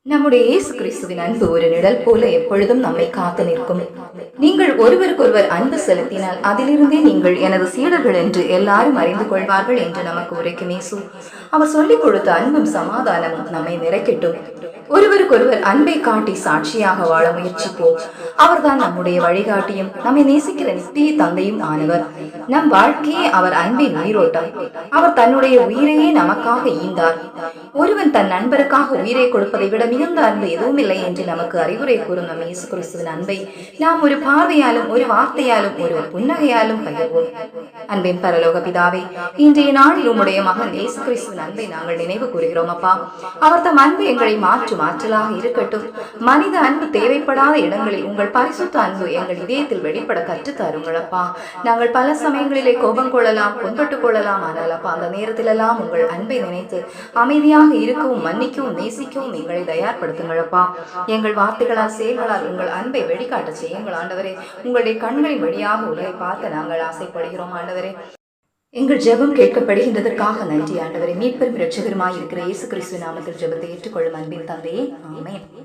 நம்முடைய இயேசு கிறிஸ்துவின் அன்பு ஒரு நிழல் போல எப்பொழுதும் நம்மை காத்து நிற்கும். நீங்கள் ஒருவருக்கொருவர் அன்பு செலுத்தினால் அதிலிருந்தே நீங்கள் எனது சீடர்கள் என்று எல்லாரும் அறிந்து கொள்வார்கள் என்று நமக்கு உரைக்கும் இயேசு. அவர் சொல்லிக் கொடுத்த அன்பும் சமாதானமும் நம்மை நிறைக்கட்டும். ஒருவருக்கொருவர் அன்பை காட்டி சாட்சியாக வாழ முயற்சிப்போம். அவர்தான் நம்முடைய வழிகாட்டியும் நம்மை நேசிக்கிற நித்திய தந்தையும் ஆனவர். நம் வாழ்க்கையே அவர் அன்பின் உயிரோட்டம். அவர் தன்னுடைய உயிரையே நமக்காக ஈந்தார். ஒருவன் தன் நண்பருக்காக உயிரை கொடுப்பதை விட மிகுந்த அன்பு எதுவும் இல்லை என்று நமக்கு அறிவுரை கூறும் நம் இயேசு கிறிஸ்துவின் அன்பை நாம் ஒரு பார்வையாலும் ஒரு வார்த்தையாலும் ஒரு புன்னகையாலும் பகிர்வோம். அன்பின் பரலோக பிதாவே, இன்றைய நாளில் உம்முடைய மகன் இயேசு கிறிஸ்துவின் அன்பை நாங்கள் நினைவு கூறுகிறோம் அப்பா. அவர் தம் அன்பு எங்களை மாற்றும் ஆற்றலாக இருக்கட்டும். மனித அன்பு தேவைப்படாத இடங்களில் உங்கள் பரிசுத்த அன்பு எங்கள் இதயத்தில் வெளிப்பட கற்றுத்தாருங்கள் அப்பா. நாங்கள் பல சமயங்களிலே கோபம் கொள்ளலாம், புண்பட்டுக் கொள்ளலாம். ஆனால் அப்பா, அந்த நேரத்திலெல்லாம் உங்கள் அன்பை நினைத்து அமைதியாக இருக்கவும் மன்னிக்கவும் நேசிக்கவும் எங்களை தயார்படுத்துங்களப்பா. எங்கள் வார்த்தைகளால் செயல்களால் உங்கள் அன்பை வெளிக்காட்ட செய்யுங்கள் ஆண்டவரே. உங்களுடைய கண்களின் வழியாக உலகை பார்க்க நாங்கள் ஆசைப்படுகிறோம் ஆண்டவரே. எங்கள் ஜெபம் கேட்கப்படுகின்றதற்காக நன்றி ஆண்டவரே. மீட்பெரும் இரட்சகருமாய் இருக்கிற இயேசு கிறிஸ்து நாமத்தில் ஜெபத்தை ஏற்றுக்கொள்ளும் அன்பின் தந்தையே, ஆமென்.